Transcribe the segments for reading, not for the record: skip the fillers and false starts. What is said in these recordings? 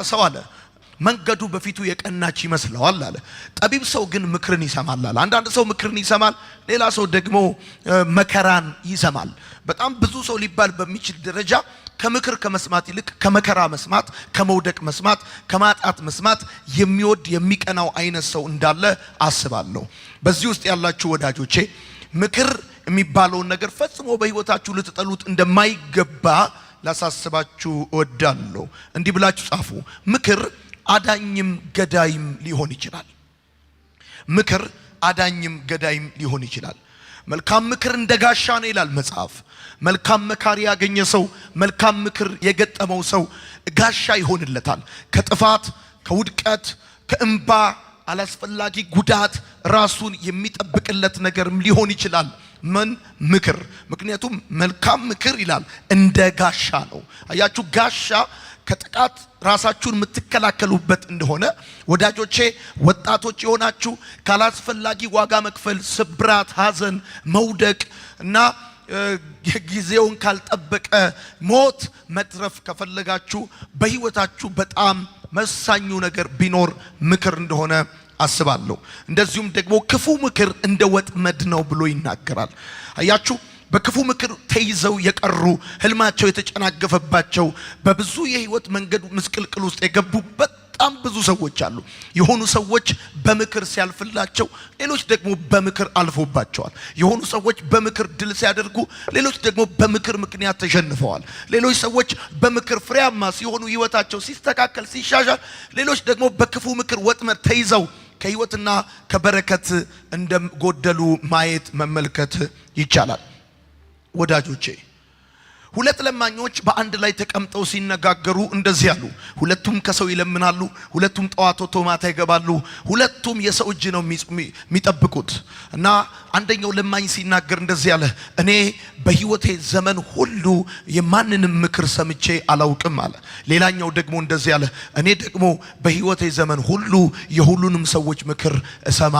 ሰው አለ መንገዱ በፊቱ የቀናች ይመስለዋል አለ። ጠቢብ ሰው ግን ምክርን ይሰማል አለ። አንዳንድ ሰው ምክርን ይሰማል፣ ሌላ ሰው ደግሞ መከራን ይሰማል። በጣም ብዙ ሰው ሊባል በሚችል ደረጃ ከምክር ከመስማት ይልቅ ከመከራ መስማት፣ ከመውደቅ መስማት፣ ከማጣት መስማት የሚወድ የሚቀናው አይነት ሰው እንዳለ አስባለሁ። በዚህ ውስጥ ያላችሁ ወዳጆቼ ምክር የሚባለውን ነገር ፈጽሞ በህይወታችሁ ልትጠሉት እንደማይገባ ላሳስባችሁ እወዳለሁ። እንዲህ ብላችሁ ጻፉ። ምክር አዳኝም ገዳይም ሊሆን ይችላል። ምክር አዳኝም ገዳይም ሊሆን ይችላል። መልካም ምክር እንደ ጋሻ ነው ይላል መጽሐፍ። መልካም መካሪ ያገኘ ሰው፣ መልካም ምክር የገጠመው ሰው ጋሻ ይሆንለታል። ከጥፋት፣ ከውድቀት፣ ከእንባ አላስፈላጊ ጉዳት ራሱን የሚጠብቅለት ነገርም ሊሆን ይችላል። ምን ምክር? ምክንያቱም መልካም ምክር ይላል እንደ ጋሻ ነው። አያችሁ ጋሻ ከጥቃት ራሳችሁን የምትከላከሉበት እንደሆነ ወዳጆቼ፣ ወጣቶች የሆናችሁ ካላስፈላጊ ዋጋ መክፈል፣ ስብራት፣ ሐዘን፣ መውደቅ እና ጊዜውን ካልጠበቀ ሞት መትረፍ ከፈለጋችሁ በህይወታችሁ በጣም መሳኙ ነገር ቢኖር ምክር እንደሆነ አስባለሁ። እንደዚሁም ደግሞ ክፉ ምክር እንደ ወጥመድ ነው ብሎ ይናገራል። አያችሁ በክፉ ምክር ተይዘው የቀሩ ህልማቸው የተጨናገፈባቸው በብዙ የህይወት መንገድ ምስቅልቅል ውስጥ የገቡ በጣም ብዙ ሰዎች አሉ። የሆኑ ሰዎች በምክር ሲያልፍላቸው፣ ሌሎች ደግሞ በምክር አልፎባቸዋል። የሆኑ ሰዎች በምክር ድል ሲያደርጉ፣ ሌሎች ደግሞ በምክር ምክንያት ተሸንፈዋል። ሌሎች ሰዎች በምክር ፍሬያማ ሲሆኑ፣ ህይወታቸው ሲስተካከል ሲሻሻል፣ ሌሎች ደግሞ በክፉ ምክር ወጥመድ ተይዘው ከህይወትና ከበረከት እንደጎደሉ ማየት መመልከት ይቻላል። ወዳጆቼ ሁለት ለማኞች በአንድ ላይ ተቀምጠው ሲነጋገሩ እንደዚህ ያሉ። ሁለቱም ከሰው ይለምናሉ፣ ሁለቱም ጠዋት ወጥተው ማታ ይገባሉ፣ ሁለቱም የሰው እጅ ነው የሚጠብቁት። እና አንደኛው ለማኝ ሲናገር እንደዚህ ያለ፣ እኔ በህይወቴ ዘመን ሁሉ የማንንም ምክር ሰምቼ አላውቅም አለ። ሌላኛው ደግሞ እንደዚህ ያለ፣ እኔ ደግሞ በህይወቴ ዘመን ሁሉ የሁሉንም ሰዎች ምክር እሰማ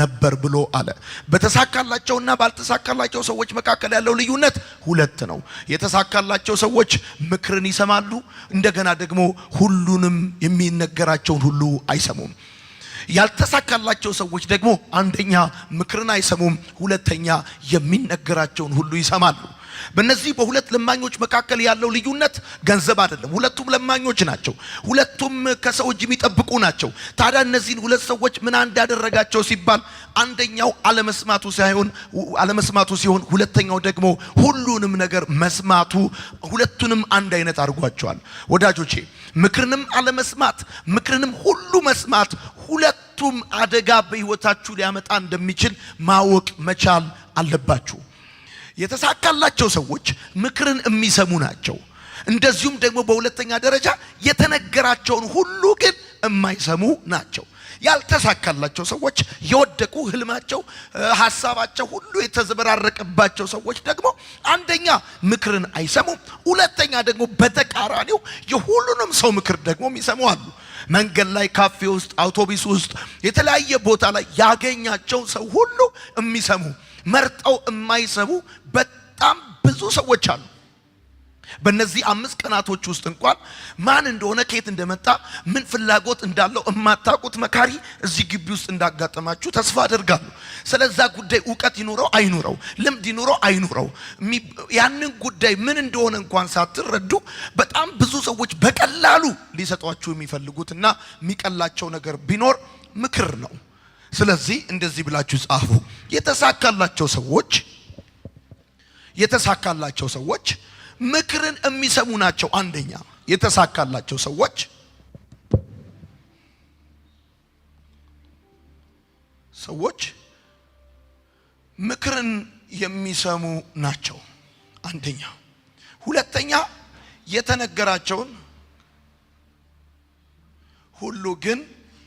ነበር ብሎ አለ። በተሳካላቸውና ባልተሳካላቸው ሰዎች መካከል ያለው ልዩነት ሁለት ነው። የተሳካላቸው ሰዎች ምክርን ይሰማሉ፣ እንደገና ደግሞ ሁሉንም የሚነገራቸውን ሁሉ አይሰሙም። ያልተሳካላቸው ሰዎች ደግሞ አንደኛ ምክርን አይሰሙም፣ ሁለተኛ የሚነገራቸውን ሁሉ ይሰማሉ። በእነዚህ በሁለት ለማኞች መካከል ያለው ልዩነት ገንዘብ አይደለም። ሁለቱም ለማኞች ናቸው። ሁለቱም ከሰው እጅ የሚጠብቁ ናቸው። ታዲያ እነዚህን ሁለት ሰዎች ምን እንዳደረጋቸው ሲባል አንደኛው አለመስማቱ ሲሆን ሁለተኛው ደግሞ ሁሉንም ነገር መስማቱ ሁለቱንም አንድ አይነት አድርጓቸዋል። ወዳጆቼ ምክርንም አለመስማት፣ ምክርንም ሁሉ መስማት ሁለቱም አደጋ በህይወታችሁ ሊያመጣ እንደሚችል ማወቅ መቻል አለባችሁ። የተሳካላቸው ሰዎች ምክርን የሚሰሙ ናቸው። እንደዚሁም ደግሞ በሁለተኛ ደረጃ የተነገራቸውን ሁሉ ግን የማይሰሙ ናቸው። ያልተሳካላቸው ሰዎች የወደቁ ህልማቸው፣ ሐሳባቸው ሁሉ የተዘበራረቀባቸው ሰዎች ደግሞ አንደኛ ምክርን አይሰሙም፣ ሁለተኛ ደግሞ በተቃራኒው የሁሉንም ሰው ምክር ደግሞ የሚሰሙ አሉ። መንገድ ላይ፣ ካፌ ውስጥ፣ አውቶቡስ ውስጥ፣ የተለያየ ቦታ ላይ ያገኛቸው ሰው ሁሉ የሚሰሙ መርጠው የማይሰሙ በጣም ብዙ ሰዎች አሉ። በእነዚህ 5 ቀናቶች ውስጥ እንኳን ማን እንደሆነ ከየት እንደመጣ ምን ፍላጎት እንዳለው የማታውቁት መካሪ እዚህ ግቢ ውስጥ እንዳጋጠማችሁ ተስፋ አደርጋለሁ። ስለዛ ጉዳይ ዕውቀት ይኑረው አይኑረው፣ ልምድ ይኑረው አይኑረው፣ ያንን ጉዳይ ምን እንደሆነ እንኳን ሳትረዱ በጣም ብዙ ሰዎች በቀላሉ ሊሰጧችሁ የሚፈልጉትና የሚቀላቸው ነገር ቢኖር ምክር ነው። ስለዚህ እንደዚህ ብላችሁ ጻፉ። የተሳካላቸው ሰዎች ምክርን የሚሰሙ ናቸው። አንደኛ የተሳካላቸው ሰዎች ምክርን የሚሰሙ ናቸው። አንደኛ። ሁለተኛ የተነገራቸውን ሁሉ ግን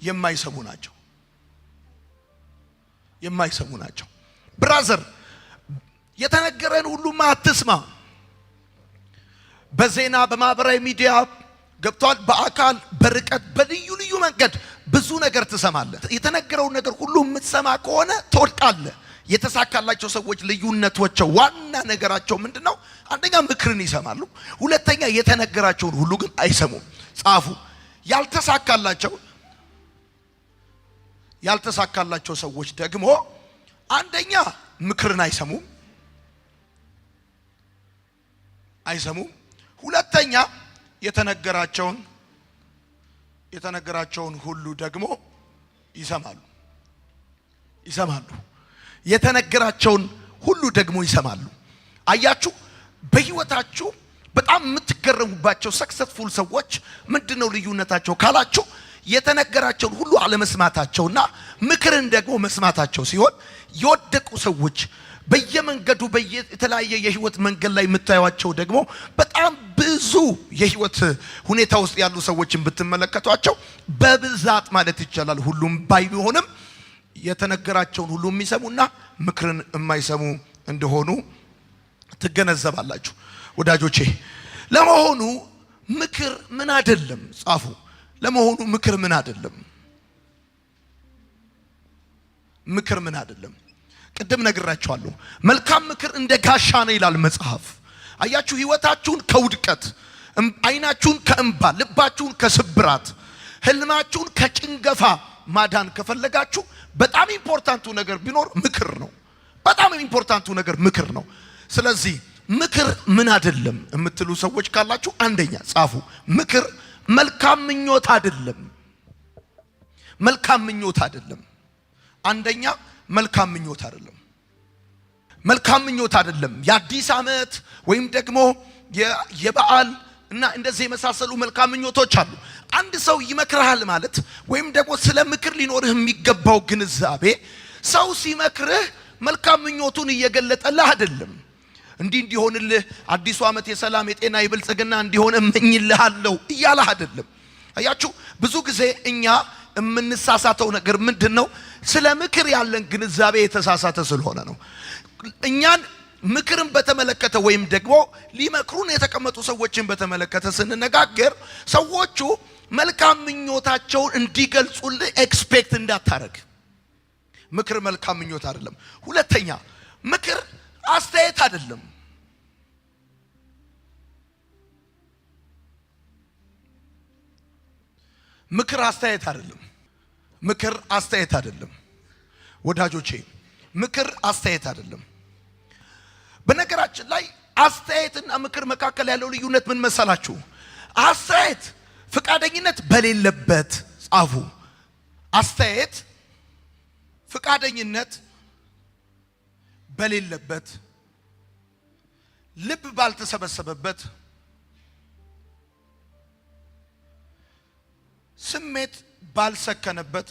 የማይሰሙ ናቸው። ብራዘር የተነገረን ሁሉ አትስማ። በዜና በማህበራዊ ሚዲያ ገብቷል፣ በአካል በርቀት በልዩ ልዩ መንገድ ብዙ ነገር ትሰማለህ። የተነገረውን ነገር ሁሉ የምትሰማ ከሆነ ትወድቃለህ። የተሳካላቸው ሰዎች ልዩነቶቸው ዋና ነገራቸው ምንድነው? አንደኛ ምክርን ይሰማሉ፣ ሁለተኛ የተነገራቸውን ሁሉ ግን አይሰሙም። ጻፉ። ያልተሳካላቸው ሰዎች ደግሞ አንደኛ ምክርን አይሰሙም። ሁለተኛ የተነገራቸውን ሁሉ ደግሞ ይሰማሉ። የተነገራቸውን ሁሉ ደግሞ ይሰማሉ። አያችሁ፣ በህይወታችሁ በጣም የምትገረሙባቸው ሰክሰስፉል ሰዎች ምንድነው ልዩነታቸው ካላችሁ የተነገራቸውን ሁሉ አለመስማታቸውና ምክርን ደግሞ መስማታቸው ሲሆን የወደቁ ሰዎች በየመንገዱ በየተለያየ የህይወት መንገድ ላይ የምታዩቸው ደግሞ በጣም ብዙ የህይወት ሁኔታ ውስጥ ያሉ ሰዎችን ብትመለከቷቸው በብዛት ማለት ይቻላል ሁሉም ባይሆንም የተነገራቸውን ሁሉ የሚሰሙና ምክርን የማይሰሙ እንደሆኑ ትገነዘባላችሁ። ወዳጆቼ ለመሆኑ ምክር ምን አይደለም? ጻፉ። ለመሆኑ ምክር ምን አይደለም? ምክር ምን አይደለም? ቅድም ነግራችኋለሁ። መልካም ምክር እንደ ጋሻ ነው ይላል መጽሐፍ። አያችሁ፣ ህይወታችሁን ከውድቀት፣ አይናችሁን ከእንባ፣ ልባችሁን ከስብራት፣ ህልማችሁን ከጭንገፋ ማዳን ከፈለጋችሁ በጣም ኢምፖርታንቱ ነገር ቢኖር ምክር ነው። በጣም ኢምፖርታንቱ ነገር ምክር ነው። ስለዚህ ምክር ምን አይደለም የምትሉ ሰዎች ካላችሁ አንደኛ ጻፉ። ምክር መልካም ምኞት አይደለም። መልካም ምኞት አይደለም። አንደኛ መልካም ምኞት አይደለም። መልካም ምኞት አይደለም። የአዲስ ዓመት ወይም ደግሞ የበዓል እና እንደዚህ የመሳሰሉ መልካም ምኞቶች አሉ። አንድ ሰው ይመክርሃል ማለት ወይም ደግሞ ስለ ምክር ሊኖርህ የሚገባው ግንዛቤ ሰው ሲመክርህ መልካም ምኞቱን እየገለጠልህ አይደለም። እንዲሆንልህ አዲሱ ዓመት የሰላም የጤና የብልጽግና እንዲሆን እመኝልሃለሁ እያለህ አይደለም። አያችሁ፣ ብዙ ጊዜ እኛ የምንሳሳተው ነገር ምንድነው? ስለ ምክር ያለን ግንዛቤ የተሳሳተ ስለሆነ ነው። እኛን ምክርን በተመለከተ ወይም ደግሞ ሊመክሩን የተቀመጡ ሰዎችን በተመለከተ ስንነጋገር ሰዎቹ መልካም ምኞታቸውን እንዲገልጹልህ ኤክስፔክት እንዳታረግ። ምክር መልካም ምኞት አይደለም። ሁለተኛ ምክር አስተያየት አይደለም። ምክር አስተያየት አይደለም። ምክር አስተያየት አይደለም። ወዳጆቼ ምክር አስተያየት አይደለም። በነገራችን ላይ አስተያየትና ምክር መካከል ያለው ልዩነት ምን መሰላችሁ? አስተያየት ፍቃደኝነት በሌለበት፣ ጻፉ። አስተያየት ፍቃደኝነት በሌለበት፣ ልብ ባልተሰበሰበበት፣ ስሜት ባልሰከነበት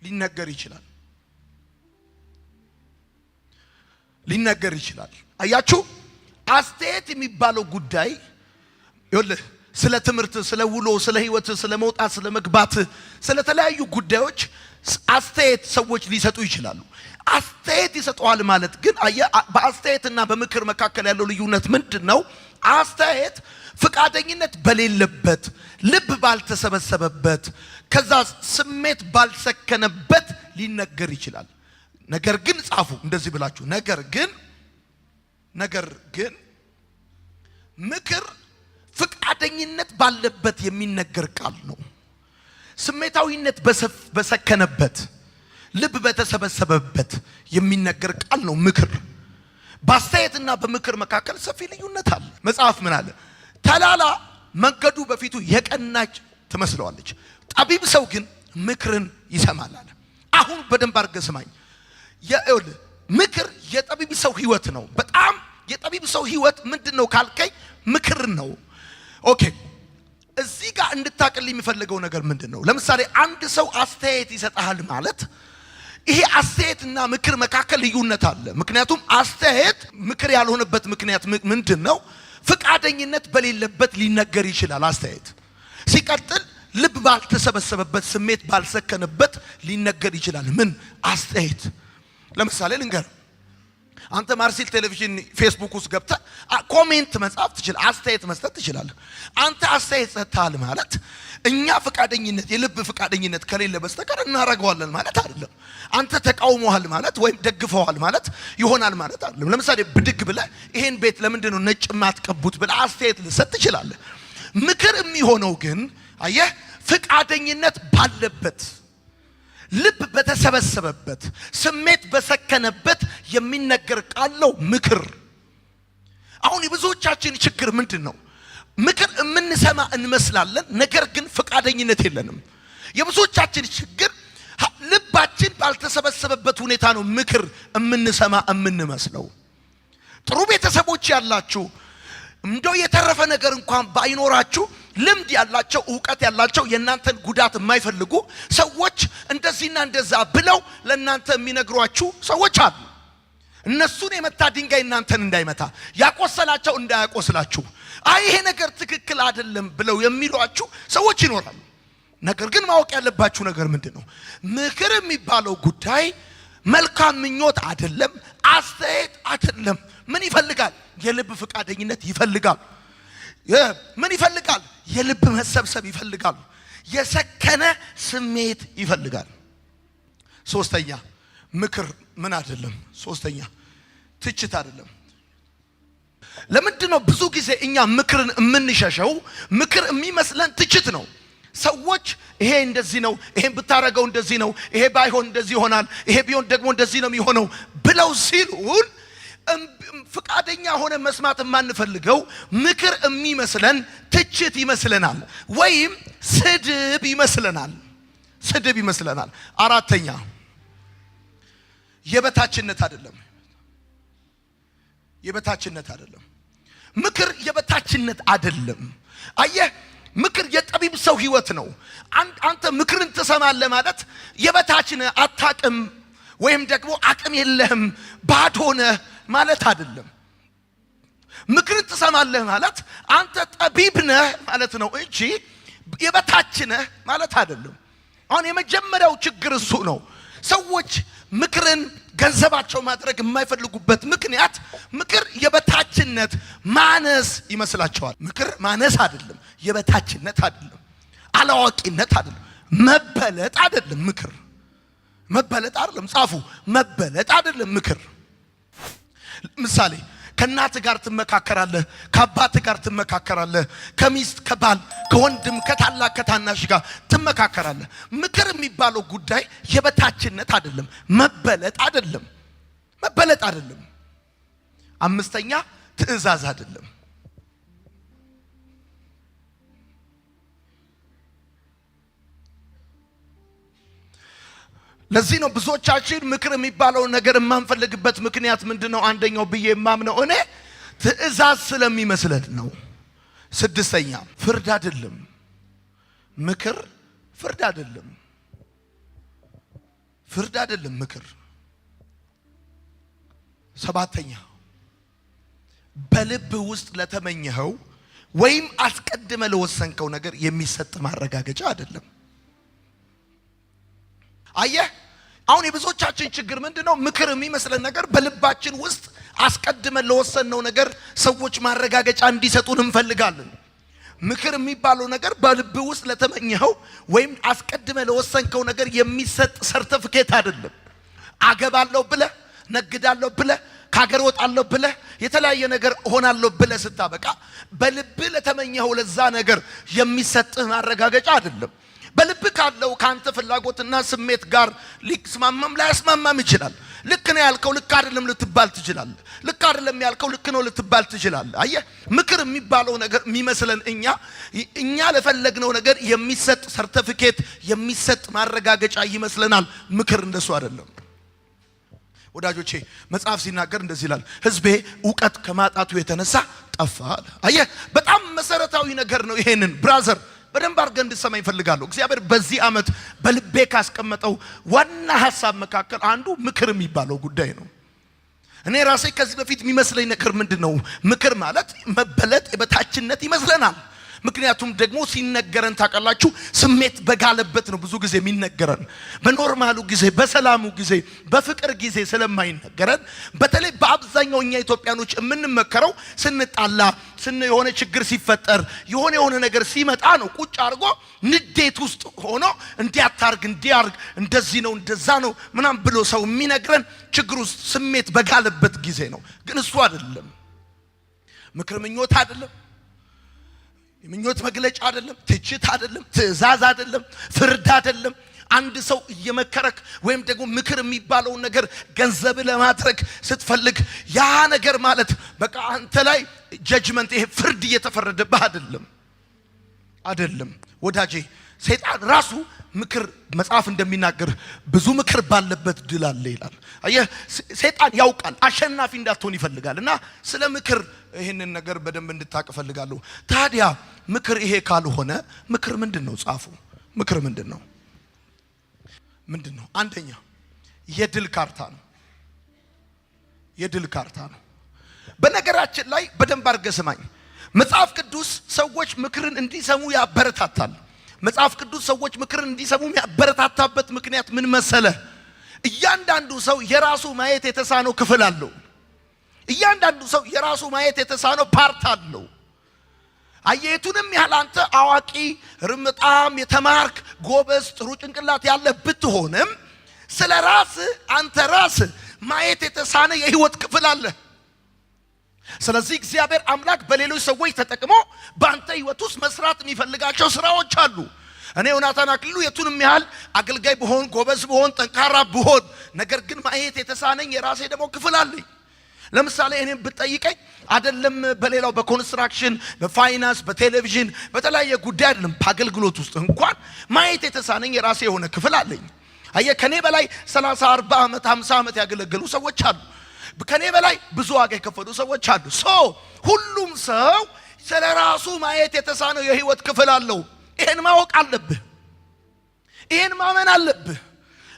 ሊነገር ይችላል። አያችሁ፣ አስተያየት የሚባለው ጉዳይ ይኸውልህ ስለ ትምህርት፣ ስለ ውሎ፣ ስለ ህይወት፣ ስለ መውጣት፣ ስለ መግባት፣ ስለ ተለያዩ ጉዳዮች አስተያየት ሰዎች ሊሰጡ ይችላሉ። አስተያየት ይሰጣል ማለት ግን በአስተያየትና በምክር መካከል ያለው ልዩነት ምንድነው? አስተያየት ፍቃደኝነት በሌለበት፣ ልብ ባልተሰበሰበበት፣ ከዛ ስሜት ባልሰከነበት ሊነገር ይችላል። ነገር ግን ጻፉ እንደዚህ ብላችሁ፣ ነገር ግን ምክር ፍቃደኝነት ባለበት የሚነገር ቃል ነው። ስሜታዊነት በሰከነበት፣ ልብ በተሰበሰበበት የሚነገር ቃል ነው ምክር። በአስተያየትና በምክር መካከል ሰፊ ልዩነት አለ። መጽሐፍ ምን አለ? ተላላ መንገዱ በፊቱ የቀናች ትመስለዋለች፣ ጠቢብ ሰው ግን ምክርን ይሰማል አለ። አሁን በደንብ አድርገህ ስማኝ። ምክር የጠቢብ ሰው ህይወት ነው። በጣም የጠቢብ ሰው ህይወት ምንድነው ካልከኝ ምክር ነው። ኦኬ፣ እዚህ ጋር እንድታቀል የሚፈልገው ነገር ምንድነው? ለምሳሌ አንድ ሰው አስተያየት ይሰጣል ማለት ይሄ አስተያየትና ምክር መካከል ልዩነት አለ። ምክንያቱም አስተያየት ምክር ያልሆነበት ምክንያት ምንድነው? ፍቃደኝነት በሌለበት ሊነገር ይችላል አስተያየት። ሲቀጥል ልብ ባልተሰበሰበበት፣ ስሜት ባልሰከነበት ሊነገር ይችላል ምን? አስተያየት። ለምሳሌ ልንገር፣ አንተ ማርሲል ቴሌቪዥን ፌስቡክ ውስጥ ገብተህ ኮሜንት መጻፍ ትችላለህ፣ አስተያየት መስጠት ትችላለህ። አንተ አስተያየት ሰጥተሃል ማለት እኛ ፍቃደኝነት የልብ ፍቃደኝነት ከሌለ በስተቀር እናረጋዋለን ማለት አይደለም። አንተ ተቃውሞሃል ማለት ወይም ደግፈዋል ማለት ይሆናል ማለት አይደለም። ለምሳሌ ብድግ ብለህ ይሄን ቤት ለምንድን ነው ነጭ ማትቀቡት ብለህ አስተያየት ልሰጥ ትችላለህ። ምክር የሚሆነው ግን አየህ ፍቃደኝነት ባለበት ልብ በተሰበሰበበት ስሜት በሰከነበት የሚነገር ቃል ነው ምክር። አሁን የብዙዎቻችን ችግር ምንድነው? ምክር የምንሰማ እንመስላለን፣ ነገር ግን ፍቃደኝነት የለንም። የብዙዎቻችን ችግር ልባችን ባልተሰበሰበበት ሁኔታ ነው ምክር የምንሰማ የምንመስለው። ጥሩ ቤተሰቦች ያላችሁ እንደው የተረፈ ነገር እንኳን ባይኖራችሁ ልምድ ያላቸው ዕውቀት ያላቸው የናንተን ጉዳት የማይፈልጉ ሰዎች እንደዚህና እንደዛ ብለው ለናንተ የሚነግሯችሁ ሰዎች አሉ። እነሱን የመታ ድንጋይ እናንተን እንዳይመታ ያቆሰላቸው እንዳያቆስላችሁ አይ ይሄ ነገር ትክክል አይደለም ብለው የሚሏችሁ ሰዎች ይኖራሉ። ነገር ግን ማወቅ ያለባችሁ ነገር ምንድነው? ምክር የሚባለው ጉዳይ መልካም ምኞት አይደለም፣ አስተያየት አይደለም። ምን ይፈልጋል? የልብ ፍቃደኝነት ይፈልጋል። ምን ይፈልጋል? የልብ መሰብሰብ ይፈልጋል። የሰከነ ስሜት ይፈልጋል። ሶስተኛ ምክር ምን አይደለም? ሶስተኛ ትችት አይደለም። ለምንድነው ብዙ ጊዜ እኛ ምክርን የምንሸሸው? ምክር የሚመስለን ትችት ነው። ሰዎች ይሄ እንደዚህ ነው፣ ይሄን ብታረገው እንደዚህ ነው፣ ይሄ ባይሆን እንደዚህ ይሆናል፣ ይሄ ቢሆን ደግሞ እንደዚህ ነው የሚሆነው ብለው ሲሉን ፍቃደኛ ሆነ መስማት የማንፈልገው ምክር የሚመስለን ትችት ይመስለናል፣ ወይም ስድብ ይመስለናል። ስድብ ይመስለናል። አራተኛ የበታችነት አይደለም። የበታችነት አይደለም። ምክር የበታችነት አይደለም። አየህ ምክር የጠቢብ ሰው ህይወት ነው። አንተ ምክርን ትሰማለህ ማለት የበታችነት አታቅም ወይም ደግሞ አቅም የለህም ባዶ ነህ ማለት አይደለም። ምክርን ትሰማለህ ማለት አንተ ጠቢብ ነህ ማለት ነው እንጂ የበታች ነህ ማለት አይደለም። አሁን የመጀመሪያው ችግር እሱ ነው። ሰዎች ምክርን ገንዘባቸው ማድረግ የማይፈልጉበት ምክንያት ምክር የበታችነት ማነስ ይመስላቸዋል። ምክር ማነስ አይደለም፣ የበታችነት አይደለም፣ አላዋቂነት አይደለም፣ መበለጥ አይደለም። ምክር መበለጥ አይደለም። ጻፉ፣ መበለጥ አይደለም ምክር። ምሳሌ ከእናት ጋር ትመካከራለህ፣ ከአባት ጋር ትመካከራለህ፣ ከሚስት ከባል ከወንድም ከታላቅ ከታናሽ ጋር ትመካከራለህ። ምክር የሚባለው ጉዳይ የበታችነት አይደለም፣ መበለጥ አይደለም፣ መበለጥ አይደለም። አምስተኛ ትዕዛዝ አይደለም። ለዚህ ነው ብዙዎቻችን ምክር የሚባለው ነገር የማንፈልግበት ምክንያት ምንድነው? አንደኛው ብዬ የማምነው እኔ ትዕዛዝ ስለሚመስለን ነው። ስድስተኛ ፍርድ አይደለም። ምክር ፍርድ አይደለም። ፍርድ አይደለም ምክር። ሰባተኛ በልብ ውስጥ ለተመኘኸው ወይም አስቀድመ ለወሰንከው ነገር የሚሰጥ ማረጋገጫ አይደለም። አየህ አሁን የብዙዎቻችን ችግር ምንድነው? ምክር የሚመስለን ነገር በልባችን ውስጥ አስቀድመን ለወሰንነው ነገር ሰዎች ማረጋገጫ እንዲሰጡን እንፈልጋለን። ምክር የሚባለው ነገር በልብ ውስጥ ለተመኘኸው ወይም አስቀድመ ለወሰንከው ነገር የሚሰጥ ሰርቲፊኬት አይደለም። አገባለሁ ብለህ ነግዳለሁ ብለህ ከሀገር ወጣለሁ ብለህ የተለያየ ነገር ሆናለሁ ብለህ ስታበቃ በልብ ለተመኘኸው ለዛ ነገር የሚሰጥህ ማረጋገጫ አይደለም። በልብ ካለው ካንተ ፍላጎትና ስሜት ጋር ሊስማማም ላይስማማም ይችላል። ልክ ነው ያልከው ልክ አይደለም ልትባል ትችላለህ። ልክ አይደለም ያልከው ልክ ነው ልትባል ትችላለህ። አየህ ምክር የሚባለው ነገር የሚመስለን እኛ ለፈለግነው ነገር የሚሰጥ ሰርቲፊኬት የሚሰጥ ማረጋገጫ ይመስለናል። ምክር እንደሱ አይደለም። ወዳጆቼ መጽሐፍ ሲናገር እንደዚህ ይላል፣ ሕዝቤ ዕውቀት ከማጣቱ የተነሳ ጠፋ። አየህ በጣም መሰረታዊ ነገር ነው። ይሄንን ብራዘር በደንብ አድርገህ እንድትሰማኝ እፈልጋለሁ። እግዚአብሔር በዚህ ዓመት በልቤ ካስቀመጠው ዋና ሐሳብ መካከል አንዱ ምክር የሚባለው ጉዳይ ነው። እኔ ራሴ ከዚህ በፊት የሚመስለኝ ነገር ምንድነው? ምክር ማለት መበለጥ የበታችነት ይመስለናል። ምክንያቱም ደግሞ ሲነገረን ታውቃላችሁ ስሜት በጋለበት ነው ብዙ ጊዜ የሚነገረን በኖርማሉ ጊዜ በሰላሙ ጊዜ በፍቅር ጊዜ ስለማይነገረን በተለይ በአብዛኛው እኛ ኢትዮጵያኖች የምንመከረው ስንጣላ የሆነ ችግር ሲፈጠር የሆነ ነገር ሲመጣ ነው ቁጭ አድርጎ ንዴት ውስጥ ሆኖ እንዲያታርግ እንዲያርግ እንደዚህ ነው እንደዛ ነው ምናም ብሎ ሰው የሚነግረን ችግሩ ስሜት በጋለበት ጊዜ ነው ግን እሱ አይደለም ምክር ምኞት አይደለም ምኞት መግለጫ አይደለም ትችት አይደለም ትእዛዝ አይደለም ፍርድ አይደለም አንድ ሰው እየመከረክ ወይም ደግሞ ምክር የሚባለው ነገር ገንዘብ ለማድረግ ስትፈልግ ያ ነገር ማለት በቃ አንተ ላይ ጀጅመንት ይሄ ፍርድ እየተፈረደብህ አይደለም ወዳጄ ሰይጣን ራሱ ምክር መጽሐፍ እንደሚናገር ብዙ ምክር ባለበት ድል አለ ይላል አየህ ሰይጣን ያውቃል አሸናፊ እንዳትሆን ይፈልጋልና ስለ ምክር ይሄንን ነገር በደንብ እንድታቅ ፈልጋለሁ ታዲያ ምክር ይሄ ካልሆነ ምክር ምንድነው ጻፉ ምክር ምንድነው አንደኛ የድል ካርታ ነው በነገራችን ላይ በደንብ አድርገህ ስማኝ መጽሐፍ ቅዱስ ሰዎች ምክርን እንዲሰሙ ያበረታታል መጽሐፍ ቅዱስ ሰዎች ምክርን እንዲሰሙ ያበረታታበት ምክንያት ምን መሰለ እያንዳንዱ ሰው የራሱ ማየት የተሳነው ክፍል አለው እያንዳንዱ ሰው የራሱ ማየት የተሳነው ፓርት አለው አየቱንም ያህል አንተ አዋቂ ርምጣም የተማርክ ጎበዝ ጥሩ ጭንቅላት ያለ ብትሆንም ስለራስ አንተ ራስ ማየት የተሳነ የህይወት ክፍል አለ ስለዚህ እግዚአብሔር አምላክ በሌሎች ሰዎች ተጠቅሞ በአንተ ህይወት ውስጥ መስራት የሚፈልጋቸው ስራዎች አሉ እኔ ዮናታን አክሊሉ የቱንም ያህል አገልጋይ ብሆን ጎበዝ ብሆን ጠንካራ ብሆን ነገር ግን ማየት የተሳነኝ የራሴ ደግሞ ክፍል አለኝ ለምሳሌ እኔም ብትጠይቀኝ አይደለም በሌላው በኮንስትራክሽን በፋይናንስ በቴሌቪዥን በተለያየ ጉዳይ አይደለም በአገልግሎት ውስጥ እንኳን ማየት የተሳነኝ የራሴ የሆነ ክፍል አለኝ አየ ከኔ በላይ 30 40 ዓመት 50 ዓመት ያገለገሉ ሰዎች አሉ ከኔ በላይ ብዙ ዋጋ የከፈሉ ሰዎች አሉ ሁሉም ሰው ስለራሱ ማየት የተሳነው የህይወት ክፍል አለው ይሄን ማወቅ አለብህ ይሄን ማመን አለብህ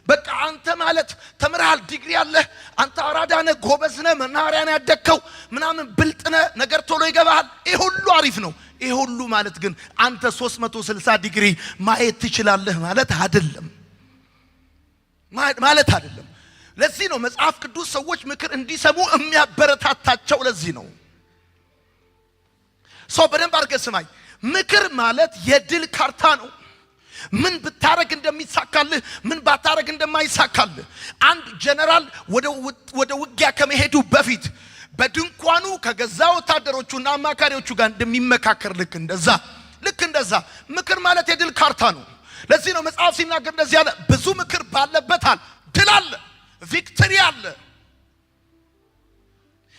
በቃ አንተ ማለት ተምረሃል ዲግሪ አለ አንተ አራዳነ ጎበዝነ መናሪያን ያደከው ምናምን ብልጥነ ነገር ቶሎ ይገባል ይሄ ሁሉ አሪፍ ነው ይሄ ሁሉ ማለት ግን አንተ 360 ዲግሪ ማየት ትችላለህ ማለት አይደለም ለዚህ ነው መጽሐፍ ቅዱስ ሰዎች ምክር እንዲሰሙ የሚያበረታታቸው ለዚህ ነው በደንብ አድርገህ ስማኝ ምክር ማለት የድል ካርታ ነው ምን ብታረግ እንደሚሳካልህ ምን ባታረግ እንደማይሳካልህ አንድ ጀነራል ወደ ውጊያ ከመሄዱ በፊት በድንኳኑ ከገዛ ወታደሮቹና አማካሪዎቹ ጋር እንደሚመካከር ልክ እንደዛ ምክር ማለት የድል ካርታ ነው ለዚህ ነው መጽሐፍ ሲናገር እንደዚህ ያለ ብዙ ምክር ባለበታል ድል አለ ቪክቶሪ አለ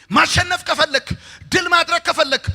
ማሸነፍ ከፈለክ ድል ማድረግ ከፈለክ